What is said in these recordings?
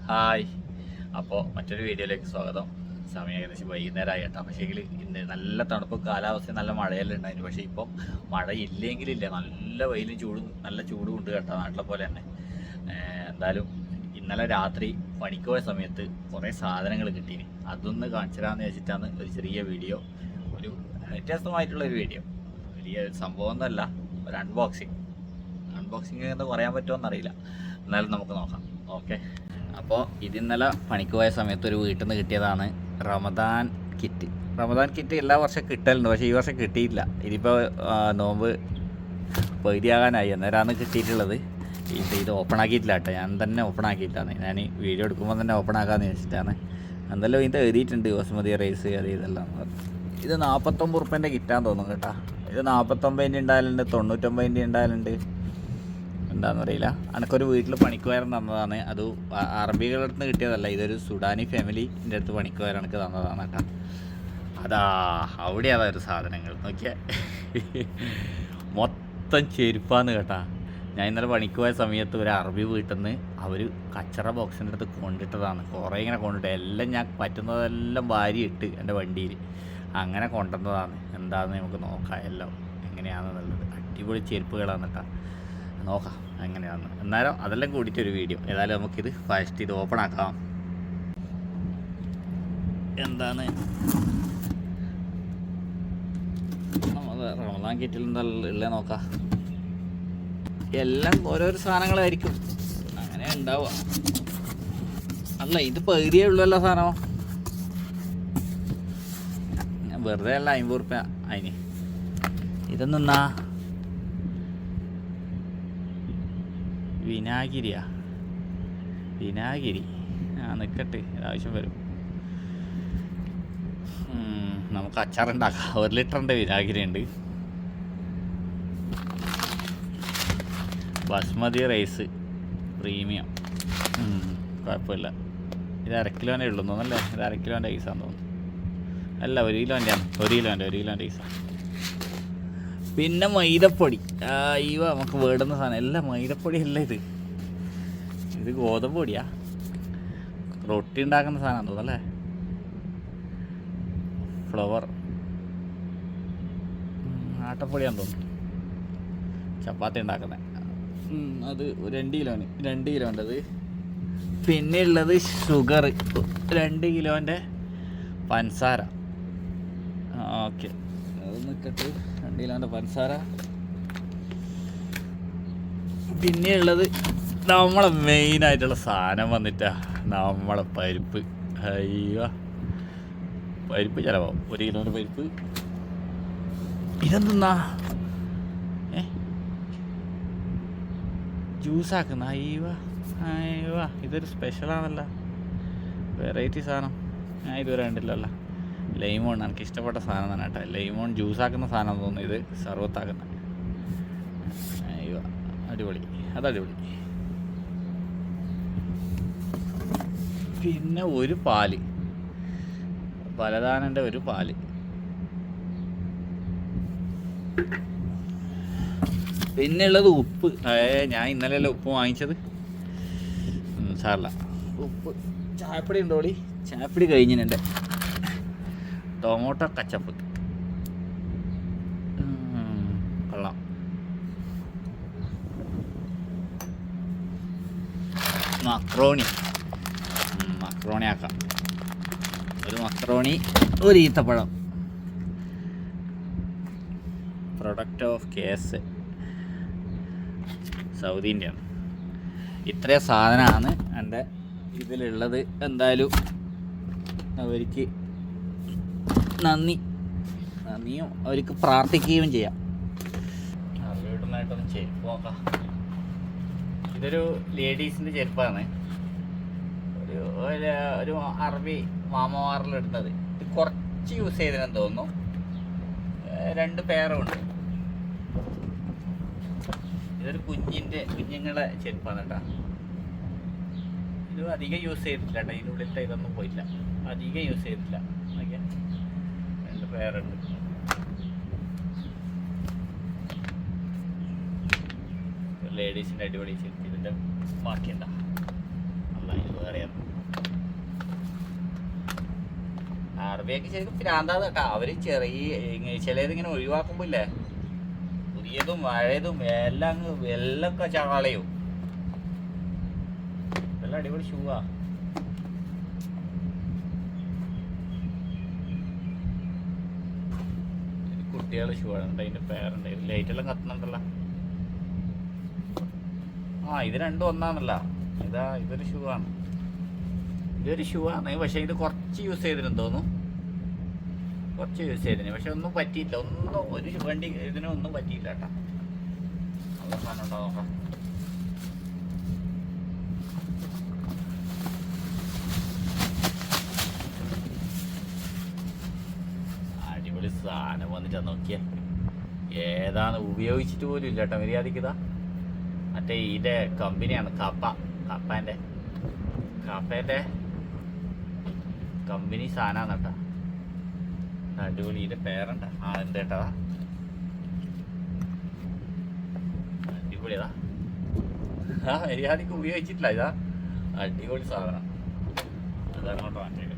Hi. അപ്പോൾ മറ്റൊരു വീഡിയോയിലേക്ക് സ്വാഗതം. സമയം ഏകദേശം വൈകുന്നേരമായി കേട്ടോ. പക്ഷേ ഇന്ന് നല്ല തണുപ്പ് കാലാവസ്ഥ, നല്ല മഴയെല്ലാം ഉണ്ടായിരുന്നു. പക്ഷേ ഇപ്പം മഴ ഇല്ലെങ്കിലില്ല, നല്ല വെയിലും ചൂടും, നല്ല ചൂടും ഉണ്ട് കേട്ടോ, നാട്ടിലെ പോലെ തന്നെ. എന്തായാലും ഇന്നലെ രാത്രി പണിക്ക് പോയ സമയത്ത് കുറേ സാധനങ്ങൾ കിട്ടീന്. അതൊന്ന് കാണിച്ചിടാമെന്ന് വെച്ചിട്ടാണ് ഒരു ചെറിയ വീഡിയോ, ഒരു വ്യത്യസ്തമായിട്ടുള്ളൊരു വീഡിയോ. വലിയ സംഭവം ഒന്നുമല്ല, ഒരു അൺബോക്സിങ് എന്ന് പറയാൻ പറ്റുമോ എന്നറിയില്ല, എന്നാലും നമുക്ക് നോക്കാം. ഓക്കെ. അപ്പോൾ ഇന്നലെ പണിക്ക് പോയ സമയത്ത് ഒരു വീട്ടിൽ നിന്ന് കിട്ടിയതാണ് റമദാൻ കിറ്റ്. എല്ലാ വർഷം കിട്ടലുണ്ട്, പക്ഷേ ഈ വർഷം കിട്ടിയില്ല. ഇതിപ്പോൾ നോമ്പ് പകുതിയാകാനായി, അന്നേരമാണ് കിട്ടിയിട്ടുള്ളത്. ഇത് ഓപ്പൺ ആക്കിയിട്ടില്ല കേട്ടോ, ഞാൻ തന്നെ ഓപ്പൺ ആക്കിയിട്ടാണ്. ഞാൻ വീഡിയോ എടുക്കുമ്പോൾ തന്നെ ഓപ്പൺ ആക്കാമെന്ന് വെച്ചിട്ടാണ്. എന്തെല്ലാം ഇത് എഴുതിയിട്ടുണ്ട്, ബസുമതി റൈസ് അത് ഇതെല്ലാം. ഇത് 49 റുപ്യേൻ്റെ കിറ്റാന്ന് തോന്നുന്നു കേട്ടോ. ഇത് 49 ഉണ്ടായാലുണ്ട്, 99 ഉണ്ടായാലുണ്ട്, എന്താണെന്ന് അറിയില്ല. എനിക്കൊരു വീട്ടിൽ പണിക്കുകാരൻ തന്നതാണ്. അത് അറബികളുടെ അടുത്ത് കിട്ടിയതല്ല, ഇതൊരു സുഡാനി ഫാമിലിൻ്റെ അടുത്ത് പണിക്കുകാരൻ എനിക്ക് തന്നതാണ് കേട്ടോ. അവിടെയാണ് ഒരു സാധനങ്ങൾ നോക്കിയാൽ മൊത്തം ചെരുപ്പാന്ന് കേട്ടാ. ഞാൻ ഇന്നലെ പണിക്ക് പോയ സമയത്ത് ഒരു അറബി വീട്ടിൽ നിന്ന് അവർ കച്ചറ ബോക്സിൻ്റെ അടുത്ത് കൊണ്ടിട്ടതാണ്. കുറേ ഇങ്ങനെ കൊണ്ടിട്ട് എല്ലാം ഞാൻ പറ്റുന്നതെല്ലാം വാരിയിട്ട് എൻ്റെ വണ്ടിയിൽ അങ്ങനെ കൊണ്ടുവന്നതാണ്. എന്താണെന്ന് നമുക്ക് നോക്കാം എല്ലാം എങ്ങനെയാണെന്നുള്ളത്. അടിപൊളി ചെരുപ്പുകളാണ് കേട്ടോ, നോക്കാം എങ്ങനെയാണ്. എന്നാലും അതെല്ലാം കൂടിയിട്ടൊരു വീഡിയോ. ഏതായാലും നമുക്കിത് ഫസ്റ്റ് ഇത് ഓപ്പൺ ആക്കാം. എന്താണ് റമദാൻ കിറ്റിൽ എന്താ നോക്കാം. എല്ലാം ഓരോരോ സാധനങ്ങളായിരിക്കും, അങ്ങനെ ഉണ്ടാവുക. അല്ല, ഇത് പകുതിയേ ഉള്ളല്ലോ സാധനം. വെറുതെ അല്ല 50 റുപ്യ അതിന്. ഇതൊന്നാ വിനാഗിരി നിൽക്കട്ടെ, ആവശ്യം വരും. നമുക്ക് അച്ചാറുണ്ടാക്കാം. 1 ലിറ്ററിൻ്റെ വിനാഗിരി ഉണ്ട്. ബസ്മതി റൈസ് പ്രീമിയം, കുഴപ്പമില്ല. ഇത് 1/2 കിലോൻ്റെ ഉള്ളൂ തോന്നല്ലേ. ഇത് 1/2 കിലോൻ്റെ ഐസാന്ന് തോന്നുന്നു. അല്ല, 1 കിലോൻ്റെ ഐസാണ്. പിന്നെ മൈദപ്പൊടി. നമുക്ക് വേടുന്ന സാധനം എല്ലാം മൈദപ്പൊടി അല്ല, ഇത് ഗോതമ്പ് പൊടിയാ. റൊട്ടി ഉണ്ടാക്കുന്ന സാധനം തോന്നല്ലേ. ഫ്ലവർ ആട്ടപ്പൊടിയാന്ന് തോന്നുന്നു, ചപ്പാത്തി ഉണ്ടാക്കുന്നത്. അത് 2 കിലോൻ്റെ അത്. പിന്നെ ഉള്ളത് ഷുഗർ, 2 കിലോൻ്റെ പഞ്ചസാര. ഓക്കെ, അത് നിൽക്കട്ടെ. 2 കിലോൻ്റെ പഞ്ചസാര. പിന്നെ ഉള്ളത് നമ്മളെ മെയിനായിട്ടുള്ള സാധനം വന്നിട്ടാ നമ്മളെ പരിപ്പ്. പരിപ്പ് ചിലവാകും, 1 കിലോൻ്റെ പരിപ്പ്. ഇതെന്താ ജ്യൂസാക്കുന്ന. ഇതൊരു സ്പെഷ്യലാണല്ലോ, വെറൈറ്റി സാധനം. ഞാൻ ഇതുവരെ കണ്ടില്ലല്ലോ. ലൈമോൺ എനിക്ക് ഇഷ്ടപ്പെട്ട സാധനം തന്നെ കേട്ടോ. ലൈമോൺ ജ്യൂസാക്കുന്ന സാധനം തോന്നുന്നു, ഇത് സർവത്താക്കുന്ന. അടിപൊളി, അതടിപൊളി. പിന്നെ ഒരു പാല്, ബലദാനൻ്റെ ഒരു പാല്. പിന്നെ ഉള്ളത് ഉപ്പ്. ഞാൻ ഇന്നലെയല്ലേ ഉപ്പ് വാങ്ങിച്ചത്, സാറില്ല. ഉപ്പ്. ചായപ്പൊടി ഉണ്ടോളി, ചായപ്പൊടി കഴിഞ്ഞിട്ടുണ്ട്. ടൊമാറ്റോ കച്ചപ്പ് കൊള്ളാം. മക്രോണി ആക്കാം. ഒരു മക്രോണി, ഒരു ഈത്തപ്പഴം. Product of KS, Saudi Indian. ഇത്രയും സാധനമാണ് എൻ്റെ ഇതിലുള്ളത്. എന്തായാലും അവർക്ക് നന്ദിയും അവർക്ക് പ്രാർത്ഥിക്കുകയും ചെയ്യാം. വീട്ടിലായിട്ടൊന്ന് ചെരുപ്പ് നോക്കാം. ഇതൊരു ലേഡീസിൻ്റെ ചെരുപ്പാണ്, ഒരു അറബി മാമമാറിലെടുത്തത്. ഇത് കുറച്ച് യൂസ് ചെയ്തതെന്ന് തോന്നുന്നു. 2 പേരുണ്ട്. ഇതൊരു കുഞ്ഞുങ്ങളെ ചെരുപ്പാണ് കേട്ടോ. ഇത് അധികം യൂസ് ചെയ്തിട്ടില്ല കേട്ടോ, ഇതിനുള്ളിലത്തെ ഇതൊന്നും പോയില്ല, അധികം യൂസ് ചെയ്തിട്ടില്ല. ഓക്കെ, 2 പേരുണ്ട്. ലേഡീസിൻ്റെ അടിപൊളി ചെരുപ്പ്. ഇതിൻ്റെ ബാക്കിയുണ്ടോ? അല്ല, ഇത് വേറെയാണ്. അറബിയൊക്കെ ശരിക്കും ഭ്രാന്താന്ന് കേട്ടാ. അവര് ചിലതിങ്ങനെ ഒഴിവാക്കുമ്പോ ഇല്ലേ, പുതിയതും പഴയതും എല്ലാം ചാളയും. എല്ലാം അടിപൊളി ഷൂവാ. കുട്ടികളുടെ ഷൂ ആണ്. അതിന്റെ പേരുണ്ട്. ലൈറ്റെല്ലാം കത്തുന്നുണ്ടല്ലോ. ഇത് രണ്ടും ഒന്നാണല്ല. ഇതൊരു ഷൂ ആണ്. ഇതൊരു ഷൂ ആണ്. പക്ഷെ ഇത് കുറച്ച് യൂസ് ചെയ്തിരുന്നു തോന്നുന്നു. കുറച്ച് യൂസ് ചെയ്തിന്. പക്ഷെ ഒന്നും പറ്റിയില്ല. ഒരു വണ്ടി ഇതിനൊന്നും പറ്റിയില്ല കേട്ടാ. നല്ല സാധനം ഉണ്ടോ നോക്കാം. അടിപൊളി സാധനം വന്നിട്ടാ നോക്കിയാ. ഏതാണ് ഉപയോഗിച്ചിട്ട് പോലും ഇല്ല കേട്ടോ മര്യാദക്കിതാ. മറ്റേ ഇതിൻ്റെ കമ്പനിയാണ് കപ്പേൻ്റെ കമ്പനി സാധനമാണ് കേട്ടോ. അടിപൊളി. ഇതിൻ്റെ പേരുണ്ട എന്താ കേട്ടാ. അടിപൊളിയതാ. മര്യാദക്ക് ഉപയോഗിച്ചിട്ടില്ല. ഇതാ അടിപൊളി സാധനം. അതങ്ങോട്ട് മാറ്റിയിട്ട്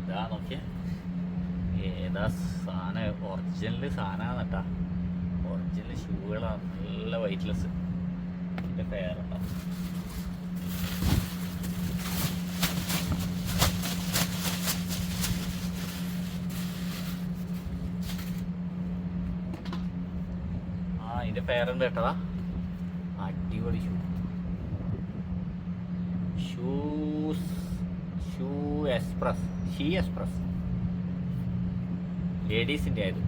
ഇതാ നോക്കിയേ. ഏതാ സാധനം. ഒറിജിനൽ സാധനമാണ് കേട്ടാ. ഒറിജിനൽ ഷൂകളാണ്. നല്ല വെയ്റ്റ്ലെസ്. ഇതിൻ്റെ പേരുണ്ടോ. ഇതിൻ്റെ പേരുണ്ട് കേട്ടതാ. അടിപൊളി ഷൂ എക്സ്പ്രസ് ലേഡീസിൻ്റെ ആയത്.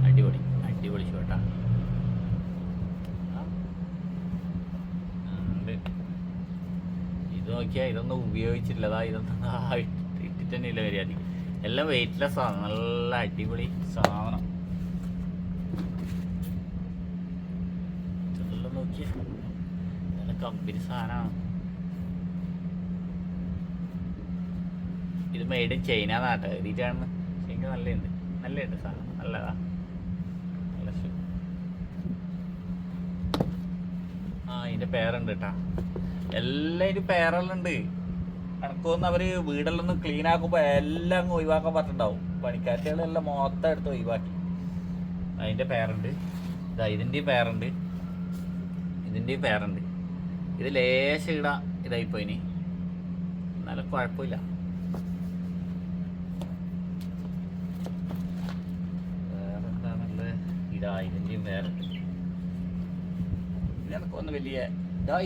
അടിപൊളി ഷൂ കേട്ടാ. ഇത് നോക്കിയാ ഇതൊന്നും ഉപയോഗിച്ചിട്ടില്ല. ഇതൊന്നും ഇട്ടിട്ട് തന്നെ ഇല്ല മര്യാദ. എല്ലാം വെയ്റ്റ്ലെസ് ആണ്. നല്ല അടിപൊളി സാധനം. ഇതെല്ലാം നോക്കിയാ നല്ല കമ്പനി സാധനമാണ്. ഇത് മെയ്ഡ് ഇൻ ചൈന നാട്ടെ എഴുതിയിട്ടാണ്. ശരിക്കും നല്ലുണ്ട് സാധനം. നല്ലതാ. നല്ല ഷൂ. ഇതിൻ്റെ പേരുണ്ട് കേട്ടാ. എല്ലാം ഇതിൻ്റെ പേരെല്ലാം കണക്കൊന്ന് അവർ വീടെല്ലാം ഒന്ന് ക്ലീൻ ആക്കുമ്പോൾ എല്ലാം അങ്ങ് ഒഴിവാക്കാൻ പറ്റുന്നുണ്ടാവും. പണിക്കാറ്റുകളെല്ലാം മൊത്തം എടുത്ത് ഒഴിവാക്കി. അതിൻ്റെ പേരുണ്ട്. ഇതിൻ്റെയും പേരുണ്ട്. ഇത് ലേശം ഇതായിപ്പോ. ഇനി എന്നാലും കുഴപ്പമില്ല. വേറെന്താണുള്ളത്. ഇതിൻ്റെയും പേരുണ്ട്. ഇതിനൊക്കെ വലിയ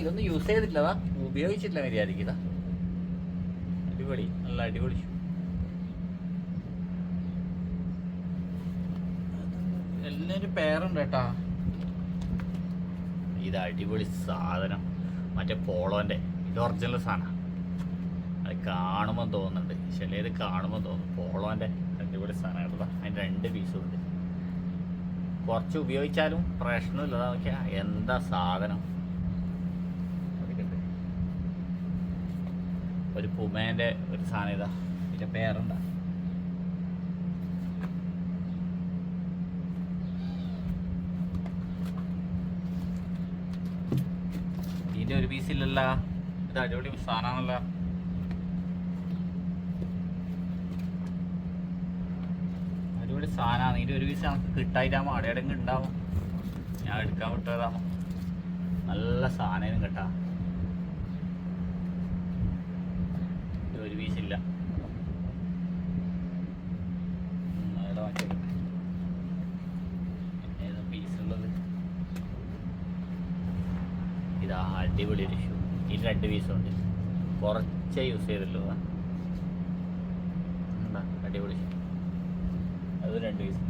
ഇതൊന്നും യൂസ് ചെയ്തിട്ടില്ലതാ. ഉപയോഗിച്ചിട്ടില്ല മര്യാദയ്ക്ക്. അടിപൊളി. നല്ല അടിപൊളി ഷൂ. എല്ലാവരും പേരുണ്ട് കേട്ടാ. ഇത് അടിപൊളി സാധനം. മറ്റേ പോളോൻ്റെ. ഇത് ഒറിജിനൽ സാധനം. അത് കാണുമ്പോൾ തോന്നുന്നുണ്ട്. ചിലത് കാണുമ്പോൾ തോന്നും. പോളോൻ്റെ അടിപൊളി സാധനം കേട്ടോ. അതിൻ്റെ 2 പീസും ഉണ്ട്. കുറച്ച് ഉപയോഗിച്ചാലും പ്രശ്നമില്ല. നോക്കിയാൽ എന്താ സാധനം. ഒരു പുമേൻ്റെ ഒരു സാധനം. ഇതാ ഇതിൻ്റെ പേരുണ്ട. ഇതിൻ്റെ ഒരു പീസില്ലല്ല. ഇത് അടിപൊളി സാധനമാണല്ലോ. അടിപൊളി സാധനമാണ്. ഇതിൻ്റെ ഒരു പീസ് നമുക്ക് കിട്ടായിട്ടാകുമ്പോൾ അടയടങ്ങ് ഉണ്ടാവും. ഞാൻ എടുക്കാൻ വിട്ടതാകുമ്പോൾ നല്ല സാധനം കേട്ടാ. ഒരു പീസില്ല. ഏതാ പീസുള്ളത്. ഇതാ അടിപൊളി ഒരു ഷൂ. ഇതിൽ 2 പീസുണ്ട്. കുറച്ചേ യൂസ് ചെയ്തല്ലോ. എന്താ അടിപൊളി ഷൂ. അത് 2 പീസ്.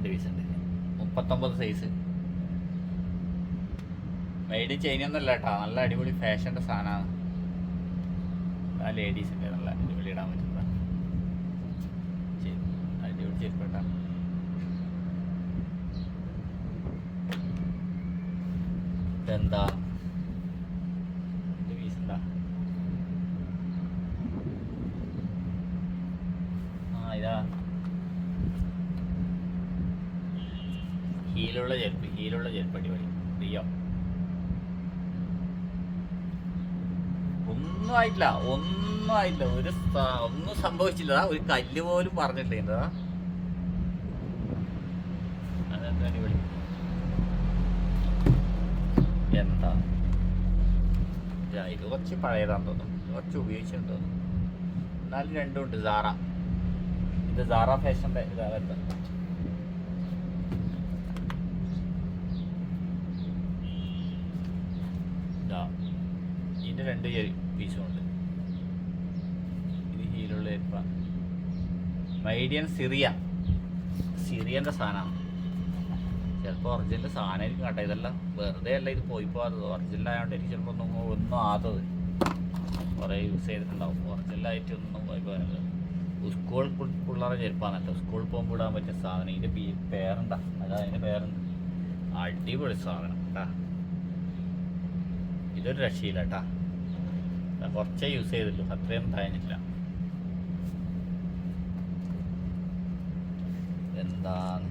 പീസ് ഉണ്ട്. 39 സൈസ്. മെയ്ഡ് ഇൻ ചൈന ഒന്നല്ല കേട്ടോ. നല്ല അടിപൊളി ഫാഷൻ്റെ സാധനമാണ്. ആ ലേഡീസിൻ്റെ നല്ല അടിപൊളി ഇടാൻ പറ്റുന്ന അടിപൊളി ചെരുപ്പട്ടാ. ഇതെന്താ പീസുണ്ടാ? ഇതാ ഹീലുള്ള ചെരുപ്പ് അടിപൊളി. റിയോ ഒന്നും ആയിട്ടില്ല, ഒന്നും സംഭവിച്ചില്ല. ഒരു കല്ല് പോലും പറഞ്ഞിട്ടില്ല. അതെന്താ അടിപൊളി. എന്താ ഇത് കുറച്ച് പഴയതാന്ന് തോന്നുന്നു, കുറച്ച് ഉപയോഗിച്ചെന്ന് തോന്നുന്നു. എന്നാലും രണ്ടും ഉണ്ട്. ഇത് സാറ ഫാഷൻ്റെ ഇതാകത്ത. ഇതിൻ്റെ 2 പീസും ഉണ്ട്. ഇത് ഹീലുള്ള ചെരുപ്പാണ്. മൈഡിയൻ സിറിയൻ്റെ സാധനമാണ്. ചിലപ്പോൾ ഒറിജിനൽ സാധനമായിരിക്കും കേട്ടോ. ഇതെല്ലാം വെറുതെ അല്ല, ഇത് പോയി പോകാത്തത്. ഒറിജിനലായതുകൊണ്ട് എനിക്ക് ചിലപ്പോൾ ഒന്നും ആകാത്തത്. കുറേ യൂസ് ചെയ്തിട്ടുണ്ടാവും. ഒറിജിനലായിട്ടൊന്നും പോയി പോകാനത്. സ്കൂൾ പിള്ളേരെ ചെരുപ്പാണ് കേട്ടോ. സ്കൂളിൽ പോകുമ്പോൾ ഇടാൻ പറ്റിയ സാധനം. ഇതിൻ്റെ പേരുണ്ടാ, അതിൻ്റെ പേരുണ്ട്. അടിപൊളി സാധനം കേട്ടാ. ഇതൊരു രക്ഷയില്ല കേട്ടാ. കുറച്ചേ യൂസ് ചെയ്തിട്ടുള്ളൂ, അത്രയും തഴഞ്ഞിട്ടില്ല. എന്താണ്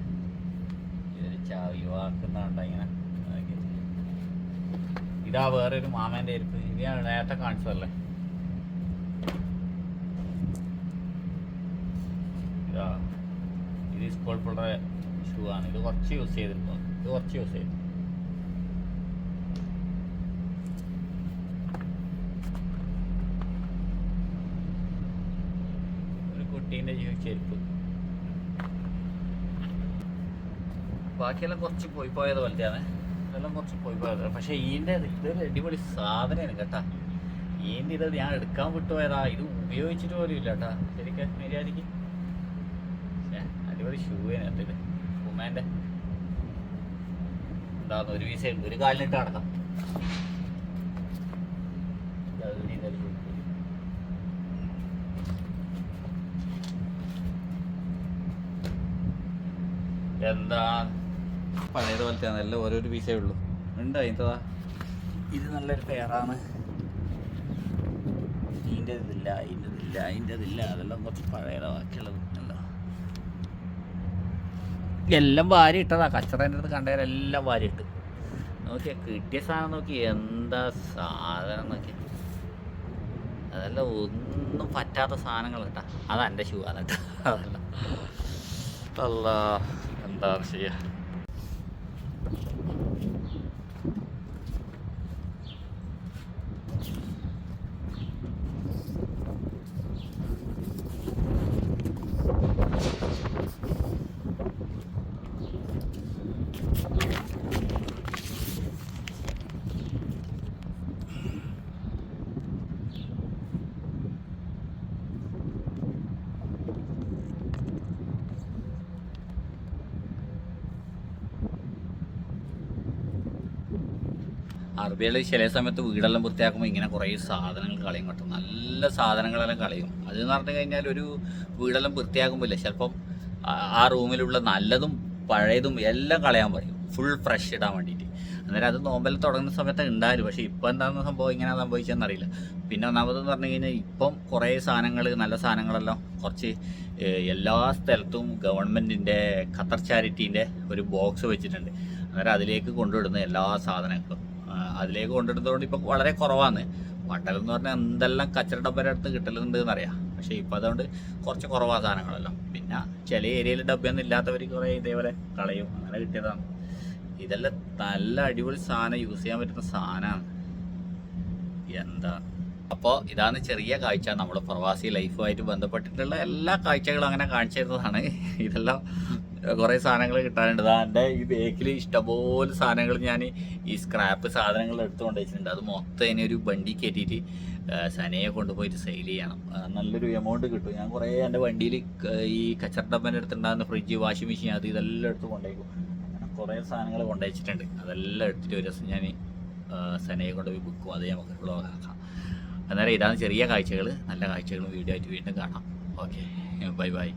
ഇതൊരു ചാവിവാക്കുന്നുണ്ടോ ഇങ്ങനെ. ഇതാ വേറൊരു മാമേൻ്റെ ചെരുപ്പ്. ഇത് ഞാൻ നേരത്തെ കാണിച്ചതല്ലേ. ഇത് സ്കൂൾ പിള്ളേരെ ഷൂ ആണ്. ഇത് കുറച്ച് യൂസ് ചെയ്തിരുന്നു. ഒരു കുട്ടീൻ്റെ ചെരുപ്പ്. ബാക്കിയെല്ലാം കുറച്ച് പോയത് പോലത്തെയാണ്. ഇതെല്ലാം കുറച്ച് പോയത്. പക്ഷേ ഇതൊരു അടിപൊളി സാധനമാണ് കേട്ടാ. ഇത് ഞാൻ എടുക്കാൻ വിട്ടുപോയതാ. ഇത് ഉപയോഗിച്ചിട്ട് പോലും ഇല്ല കേട്ടാ. ശരിക്കും മര്യാദയ്ക്ക് അടിപൊളി ഷൂ അതിനകത്ത്. ഉമാൻ്റെ എന്താന്ന് ഒരു പീസേ ഉണ്ട്. ഒരു കാലിനിട്ട് നടക്കാം. എന്താ പഴയതുപോലത്തെ എല്ലാം ഓരോരോ പീസേ ഉള്ളൂ. ഉണ്ട് അതിൻ്റെതാ. ഇത് നല്ലൊരു പെയറാണ്. അതിൻ്റെതില്ല. അതെല്ലാം കുറച്ച് പഴയതാ. ബാക്കിയുള്ളത് എല്ലാം വാരി ഇട്ടതാ. കച്ചറേൻ്റെ അടുത്ത് കണ്ടവരെല്ലാം വാരി ഇട്ട്. നോക്കിയാ കിട്ടിയ സാധനം നോക്കി. എന്താ സാധനം നോക്കിയാ. അതെല്ലാം ഒന്നും പറ്റാത്ത സാധനങ്ങൾ കേട്ടാ. അതാ എൻ്റെ ഷൂ ആണ് കേട്ടോ. അതല്ല അല്ല, എന്താ ചെയ്യാ. അറബികൾ ചില സമയത്ത് വീടെല്ലാം വൃത്തിയാക്കുമ്പോൾ ഇങ്ങനെ കുറേ സാധനങ്ങൾ കളയും കേട്ടോ. നല്ല സാധനങ്ങളെല്ലാം കളയും. അതെന്ന് പറഞ്ഞു കഴിഞ്ഞാൽ ഒരു വീടെല്ലാം വൃത്തിയാക്കുമ്പോൾ ഇല്ലേ, ചിലപ്പം ആ റൂമിലുള്ള നല്ലതും പഴയതും എല്ലാം കളയാൻ പറയും, ഫുൾ ഫ്രഷ് ഇടാൻ വേണ്ടിയിട്ട്. അന്നേരം അത് നോമ്പെല്ലാം തുടങ്ങുന്ന സമയത്ത് ഉണ്ടായിരുന്നു. പക്ഷേ ഇപ്പം എന്താണെന്ന് സംഭവം ഇങ്ങനെ സംഭവിച്ചെന്നറിയില്ല. പിന്നെ ഒന്നാമതെന്ന് പറഞ്ഞു കഴിഞ്ഞാൽ ഇപ്പം കുറേ സാധനങ്ങൾ, നല്ല സാധനങ്ങളെല്ലാം കുറച്ച് എല്ലാ സ്ഥലത്തും ഗവൺമെൻറ്റിൻ്റെ ഖത്തർ ചാരിറ്റീൻ്റെ ഒരു ബോക്സ് വെച്ചിട്ടുണ്ട്. അന്നേരം അതിലേക്ക് കൊണ്ടുവിടുന്ന എല്ലാ സാധനങ്ങളും അതിലേക്ക് കൊണ്ടിടുന്നതുകൊണ്ട് ഇപ്പം വളരെ കുറവാണ്. പണ്ടലെന്ന് പറഞ്ഞാൽ എന്തെല്ലാം കച്ചറ ഡബ്ബയുടെ അടുത്ത് കിട്ടലുണ്ട് എന്നറിയാം. പക്ഷേ ഇപ്പം അതുകൊണ്ട് കുറച്ച് കുറവാണ് സാധനങ്ങളല്ലോ. പിന്നെ ചില ഏരിയയിൽ ഡബ്ബയൊന്നും ഇല്ലാത്തവർ കുറേ ഇതേപോലെ കളയും. അങ്ങനെ കിട്ടിയതാണ്. ഇതെല്ലാം നല്ല അടിപൊളി സാധനം, യൂസ് ചെയ്യാൻ പറ്റുന്ന സാധനമാണ്. എന്താ അപ്പോൾ ഇതാണ് ചെറിയ കാഴ്ച. നമ്മൾ പ്രവാസി ലൈഫുമായിട്ട് ബന്ധപ്പെട്ടിട്ടുള്ള എല്ലാ കാഴ്ചകളും അങ്ങനെ കാണിച്ചു തരുന്നതാണ്. ഇതെല്ലാം കുറേ സാധനങ്ങൾ കിട്ടാനുണ്ട്. എൻ്റെ ഈ ബേക്കിൽ ഇഷ്ടംപോലെ സാധനങ്ങൾ ഞാൻ ഈ സ്ക്രാപ്പ് സാധനങ്ങൾ എടുത്തുകൊണ്ട് വെച്ചിട്ടുണ്ട്. അത് മൊത്തം അതിനൊരു വണ്ടി കയറ്റിയിട്ട് സനയെ കൊണ്ടുപോയിട്ട് സെയിൽ ചെയ്യണം. നല്ലൊരു എമൗണ്ട് കിട്ടും. ഞാൻ കുറേ എൻ്റെ വണ്ടിയിൽ ഈ കച്ചറ ഡബ്ബൻ്റെ അടുത്തുണ്ടാകുന്ന ഫ്രിഡ്ജ്, വാഷിംഗ് മെഷീൻ, അത് ഇതെല്ലാം എടുത്ത് കൊണ്ടുപോയിക്കും. അങ്ങനെ കുറേ സാധനങ്ങൾ കൊണ്ടുവച്ചിട്ടുണ്ട്. അതെല്ലാം എടുത്തിട്ട് ഒരു ദിവസം ഞാൻ സനയെ കൊണ്ടുപോയി വിൽക്കും. അത് നമുക്ക് വ്ളോഗാക്കാം. അന്നേരം ഇതാണ് ചെറിയ കാഴ്ചകൾ. നല്ല കാഴ്ചകളും വീഡിയോ ആയിട്ട് വീണ്ടും കാണാം. Okay, bye bye.